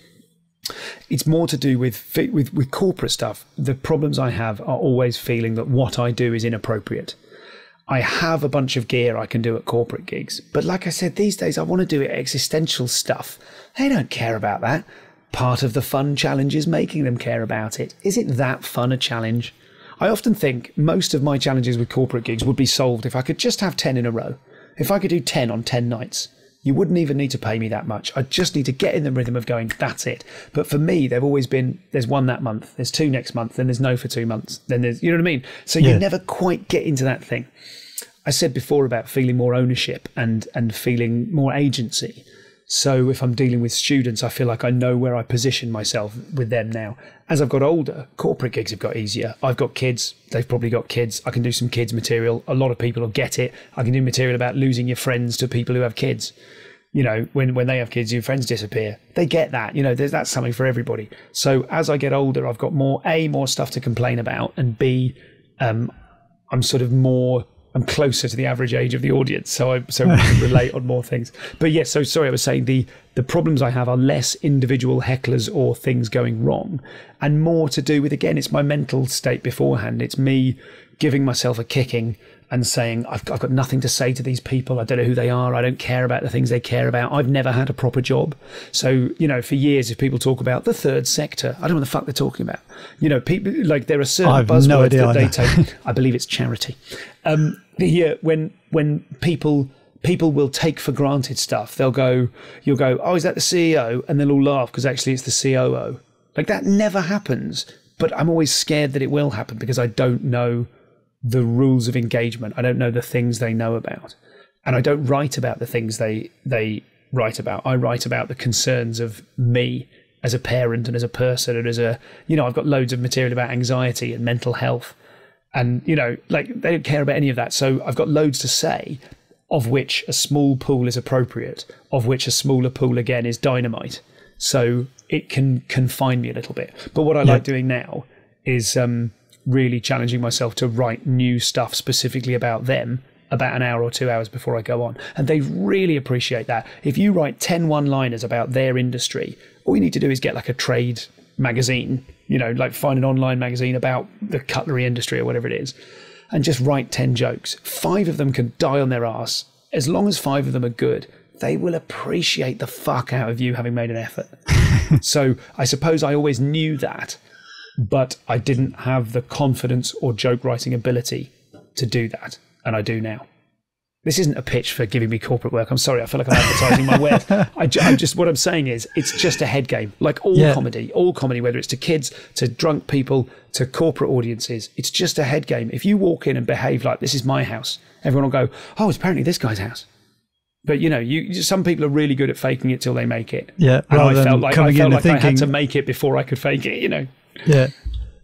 corporate stuff. The problems I have are always feeling that what I do is inappropriate. I have a bunch of gear I can do at corporate gigs. But like I said, these days I want to do existential stuff. They don't care about that. Part of the fun challenge is making them care about it. Is it that fun a challenge? I often think most of my challenges with corporate gigs would be solved if I could just have 10 in a row. If I could do 10 on 10 nights, you wouldn't even need to pay me that much. I just need to get in the rhythm of going, that's it. But for me, they've always been, there's one that month, there's 2 next month, then there's no for 2 months, then there's, you know what I mean? So you never quite get into that thing. I said before about feeling more ownership and feeling more agency. So if I'm dealing with students, I feel like I know where I position myself with them now. As I've got older, corporate gigs have got easier. I've got kids. They've probably got kids. I can do some kids material. A lot of people will get it. I can do material about losing your friends to people who have kids. You know, when they have kids, your friends disappear. They get that. You know, that's something for everybody. So as I get older, I've got more stuff to complain about, and B, I'm closer to the average age of the audience, so we can relate on more things. But yes, so sorry, I was saying the problems I have are less individual hecklers or things going wrong, and more to do with, again, it's my mental state beforehand. It's me giving myself a kicking and saying, I've got nothing to say to these people. I don't know who they are. I don't care about the things they care about. I've never had a proper job. So, you know, for years, if people talk about the third sector, I don't know what the fuck they're talking about. You know, people, like, there are certain buzzwords that they take. I believe it's charity. When people will take for granted stuff, you'll go, "Oh, is that the CEO?" And they'll all laugh because actually it's the COO. Like, that never happens. But I'm always scared that it will happen because I don't know the rules of engagement. I don't know the things they know about. And I don't write about the things they write about. I write about the concerns of me as a parent and as a person and as a, you know, I've got loads of material about anxiety and mental health. And, you know, like, they don't care about any of that. So I've got loads to say, of which a small pool is appropriate, of which a smaller pool, again, is dynamite. So it can confine me a little bit. But what I like doing now is really challenging myself to write new stuff specifically about them about an hour or 2 hours before I go on. And they really appreciate that. If you write 10 one-liners about their industry, all you need to do is get like a trade magazine, like find an online magazine about the cutlery industry or whatever it is, and just write 10 jokes. 5 of them can die on their ass. As long as 5 of them are good, they will appreciate the fuck out of you having made an effort. So I suppose I always knew that, but I didn't have the confidence or joke writing ability to do that. And I do now. This isn't a pitch for giving me corporate work. I'm sorry. I feel like I'm advertising my wares. What I'm saying is it's just a head game. Like all comedy, whether it's to kids, to drunk people, to corporate audiences, it's just a head game. If you walk in and behave like this is my house, everyone will go, oh, it's apparently this guy's house. But some people are really good at faking it till they make it. Yeah. And I felt like I had to thinking, make it before I could fake it, Yeah.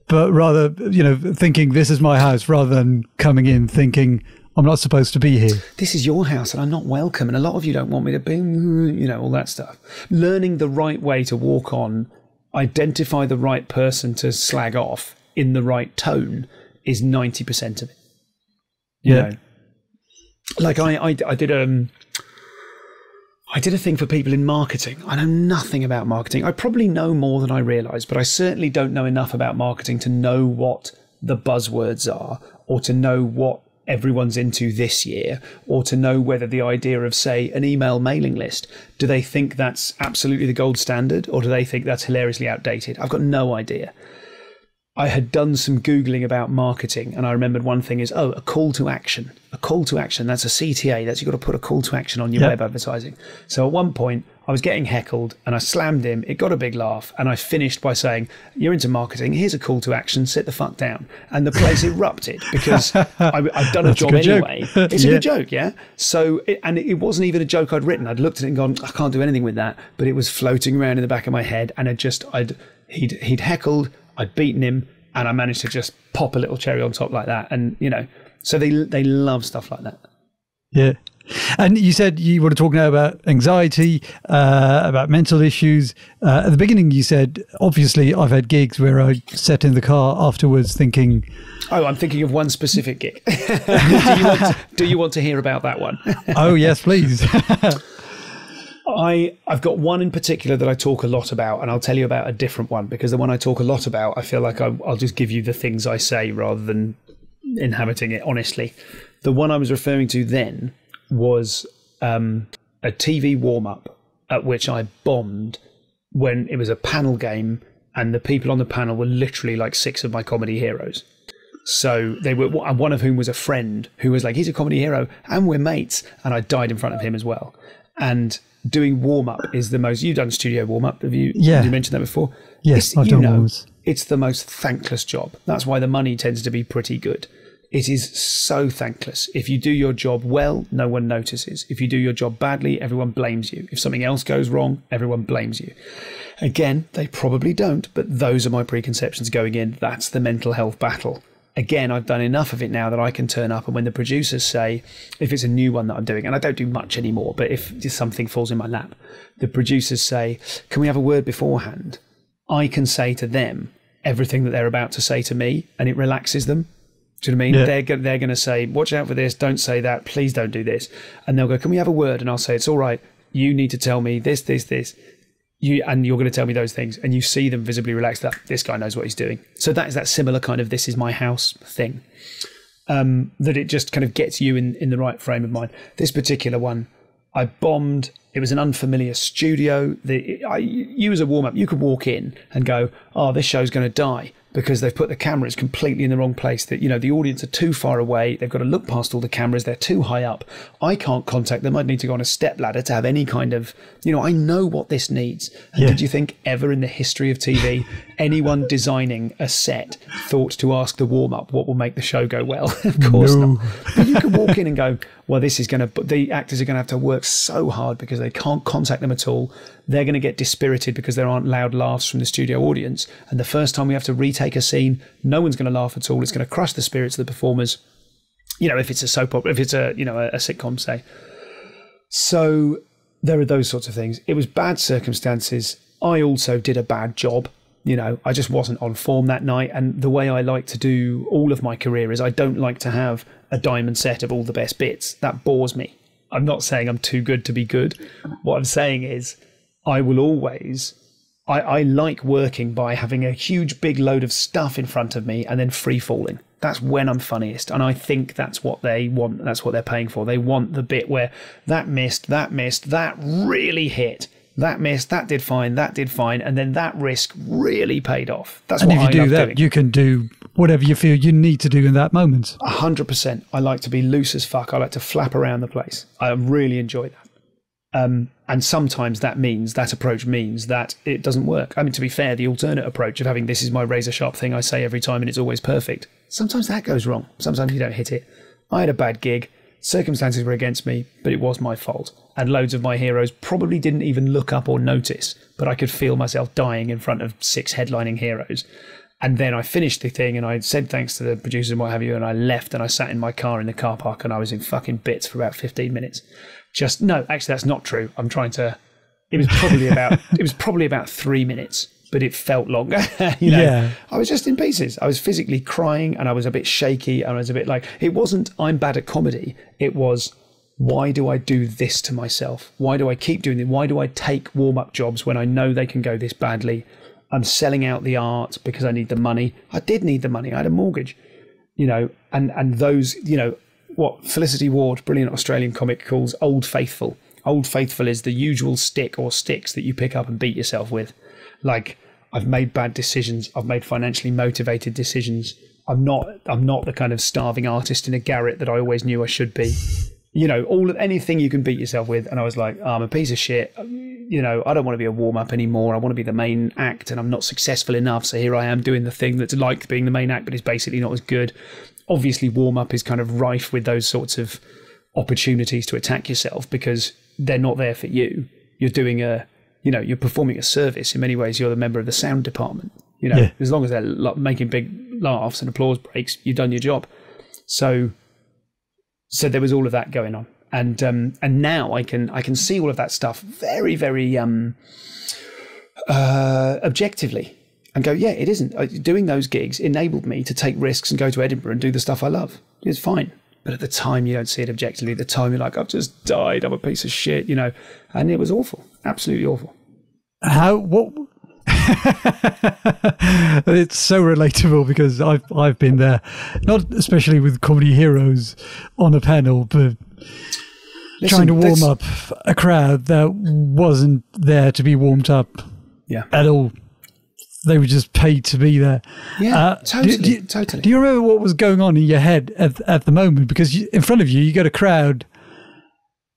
But rather, thinking this is my house rather than coming in thinking I'm not supposed to be here. This is your house and I'm not welcome. And a lot of you don't want me to be, all that stuff. Learning the right way to walk on, identify the right person to slag off in the right tone is 90% of it. You know? Like I did a thing for people in marketing. I know nothing about marketing. I probably know more than I realise, but I certainly don't know enough about marketing to know what the buzzwords are, or to know what everyone's into this year, or to know whether the idea of, say, an email mailing list, do they think that's absolutely the gold standard, or do they think that's hilariously outdated? I've got no idea. I had done some Googling about marketing, and I remembered one thing is, a call to action. A call to action, that's a CTA. That's, you've got to put a call to action on your web advertising. So at one point, I was getting heckled, and I slammed him. It got a big laugh, and I finished by saying, you're into marketing, here's a call to action, sit the fuck down. And the place erupted, because I'd done a job anyway. It's a good joke, yeah? So, it wasn't even a joke I'd written. I'd looked at it and gone, I can't do anything with that. But it was floating around in the back of my head, and he'd heckled, I'd beaten him, and I managed to just pop a little cherry on top like that. And, so they love stuff like that. Yeah. And you said you want to talk now about anxiety, about mental issues. At the beginning, you said, obviously, I've had gigs where I sat in the car afterwards thinking... Oh, I'm thinking of one specific gig. Do you want to hear about that one? Oh, yes, please. I've got one in particular that I talk a lot about, and I'll tell you about a different one, because the one I talk a lot about, I feel like I'll just give you the things I say rather than inhabiting it honestly. The one I was referring to then was a TV warm-up at which I bombed when it was a panel game, and the people on the panel were literally like 6 of my comedy heroes. So they were, one of whom was a friend who was like, he's a comedy hero and we're mates, and I died in front of him as well. And doing warm-up is the most... You've done studio warm-up, have you mentioned that before? Yes, I've done warm-ups. It's the most thankless job. That's why the money tends to be pretty good. It is so thankless. If you do your job well, no one notices. If you do your job badly, everyone blames you. If something else goes wrong, everyone blames you. Again, they probably don't, but those are my preconceptions going in. That's the mental health battle. Again, I've done enough of it now that I can turn up, and when the producers say, if it's a new one that I'm doing, and I don't do much anymore, but if just something falls in my lap, the producers say, can we have a word beforehand? I can say to them everything that they're about to say to me, and it relaxes them. Do you know what I mean? Yeah. They're going to say, watch out for this, don't say that, please don't do this. And they'll go, can we have a word? And I'll say, it's all right, you need to tell me this. And you're going to tell me those things, and you see them visibly relaxed, that this guy knows what he's doing. So that is that similar kind of this is my house thing, that it just kind of gets you in the right frame of mind. This particular one, I bombed. It was an unfamiliar studio. You as a warm-up, you could walk in and go, oh, this show's going to die, because they've put the cameras completely in the wrong place. That, the audience are too far away. They've got to look past all the cameras. They're too high up. I can't contact them. I'd need to go on a step ladder to have any kind of, I know what this needs. And did you think ever in the history of TV, anyone designing a set thought to ask the warm-up what will make the show go well? Of course not. But you could walk in and go, well, the actors are going to have to work so hard because they can't contact them at all. They're going to get dispirited because there aren't loud laughs from the studio audience. And the first time we have to retake a scene, no one's going to laugh at all. It's going to crush the spirits of the performers. If it's a soap opera, if it's a sitcom, say. So there are those sorts of things. It was bad circumstances. I also did a bad job. I just wasn't on form that night. And the way I like to do all of my career is I don't like to have a diamond set of all the best bits. That bores me. I'm not saying I'm too good to be good. What I'm saying is I will always I like working by having a huge big load of stuff in front of me and then free falling. That's when I'm funniest. And I think that's what they want. That's what they're paying for. They want the bit where that missed, that really hit. That missed, that did fine, and then that risk really paid off. That's what I love doing. And if you do that, you can do whatever you feel you need to do in that moment. 100%. I like to be loose as fuck. I like to flap around the place. I really enjoy that. And sometimes that approach means that it doesn't work. I mean, to be fair, the alternate approach of having this is my razor sharp thing I say every time and it's always perfect. Sometimes that goes wrong. Sometimes you don't hit it. I had a bad gig. Circumstances were against me, but it was my fault. And loads of my heroes probably didn't even look up or notice, but I could feel myself dying in front of 6 headlining heroes. And then I finished the thing and I said thanks to the producers and what have you, and I left and I sat in my car in the car park and I was in fucking bits for about 15 minutes. No, actually that's not true. It was probably about 3 minutes, but it felt longer. Yeah. I was just in pieces. I was physically crying and I was a bit shaky and I was a bit like, it wasn't I'm bad at comedy. It was, why do I do this to myself? Why do I keep doing it? Why do I take warm-up jobs when I know they can go this badly? I'm selling out the art because I need the money. I did need the money. I had a mortgage, and those, what Felicity Ward, brilliant Australian comic, calls Old Faithful. Old Faithful is the usual stick or sticks that you pick up and beat yourself with. Like, I've made bad decisions. I've made financially motivated decisions. I'm not the kind of starving artist in a garret that I always knew I should be. Anything you can beat yourself with. And I was like, I'm a piece of shit. I don't want to be a warm-up anymore. I want to be the main act and I'm not successful enough. So here I am doing the thing that's like being the main act, but is basically not as good. Obviously, warm-up is kind of rife with those sorts of opportunities to attack yourself because they're not there for you. You're doing you're performing a service. In many ways, you're the member of the sound department. As long as they're making big laughs and applause breaks, you've done your job. So there was all of that going on, and now I can see all of that stuff very, very objectively, and go, yeah, it isn't. Doing those gigs enabled me to take risks and go to Edinburgh and do the stuff I love. It's fine, but at the time you don't see it objectively. At the time you're like, I've just died. I'm a piece of shit, and it was awful, absolutely awful. What? It's so relatable because I've been there, not especially with comedy heroes on a panel, but trying to warm up a crowd that wasn't there to be warmed up at all. They were just paid to be there. Yeah, totally. Do you remember what was going on in your head at the moment? Because in front of you got a crowd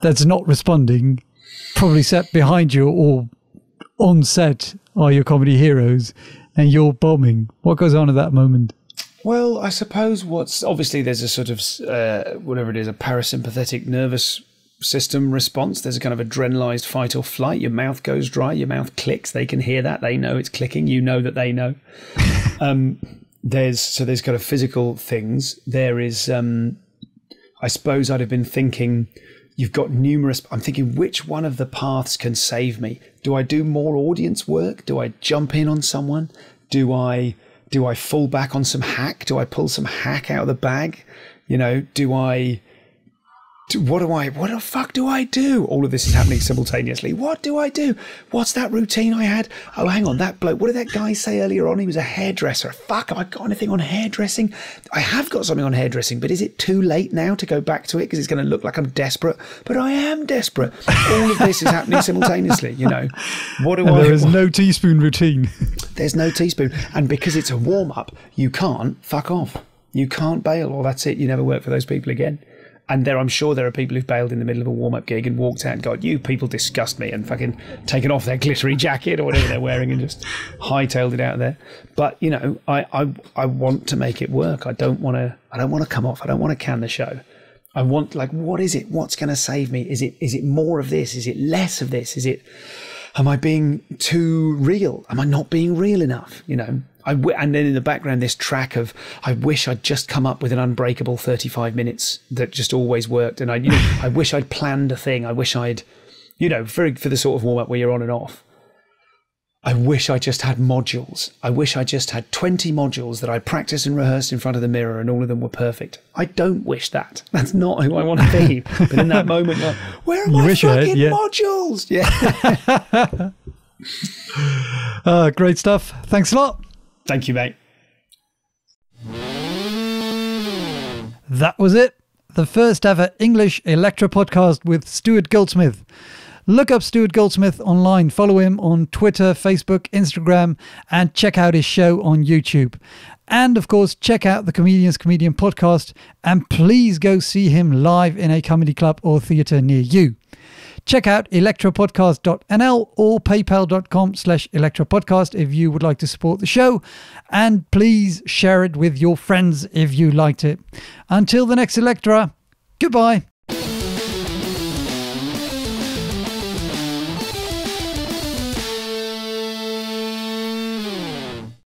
that's not responding, probably sat behind you or on set are your comedy heroes, and you're bombing. What goes on at that moment? Well, I suppose obviously there's a sort of, whatever it is, a parasympathetic nervous system response. There's a kind of adrenalized fight or flight. Your mouth goes dry, your mouth clicks. They can hear that. They know it's clicking. You know that they know. There's kind of physical things. There is, I suppose I'd have been thinking, you've got numerous. I'm thinking, which one of the paths can save me? Do I do more audience work? Do I jump in on someone? Do I fall back on some hack? Do I pull some hack out of the bag? What the fuck do I do? All of this is happening simultaneously. What do I do? What's that routine I had? Oh, hang on, that bloke. What did that guy say earlier on? He was a hairdresser. Fuck, have I got anything on hairdressing? I have got something on hairdressing, but is it too late now to go back to it? Because it's going to look like I'm desperate. But I am desperate. All of this is happening simultaneously, There is no teaspoon routine. There's no teaspoon. And because it's a warm-up, you can't fuck off. You can't bail, or that's it. You never work for those people again. And I'm sure there are people who've bailed in the middle of a warm-up gig and walked out and gone, you people disgust me, and fucking taken off their glittery jacket or whatever they're wearing and just hightailed it out of there. But, I want to make it work. I don't want to come off. I don't want to can the show. I want, what is it? What's going to save me? Is it more of this? Is it less of this? Am I being too real? Am I not being real enough? And then in the background, this track of, I wish I'd just come up with an unbreakable 35 minutes that just always worked. And I wish I'd planned a thing. I wish I'd, for the sort of warm up where you're on and off. I wish I just had modules. I wish I just had 20 modules that I practiced and rehearsed in front of the mirror and all of them were perfect. I don't wish that. That's not who I want to be. But in that moment, where are my fucking modules? Yeah. Great stuff. Thanks a lot. Thank you, mate. That was it. The first ever English Elektra podcast with Stuart Goldsmith. Look up Stuart Goldsmith online, follow him on Twitter, Facebook, Instagram, and check out his show on YouTube. And of course, check out the Comedian's Comedian podcast, and please go see him live in a comedy club or theatre near you. Check out electrapodcast.nl or paypal.com/electrapodcast if you would like to support the show. And please share it with your friends if you liked it. Until the next Elektra, goodbye.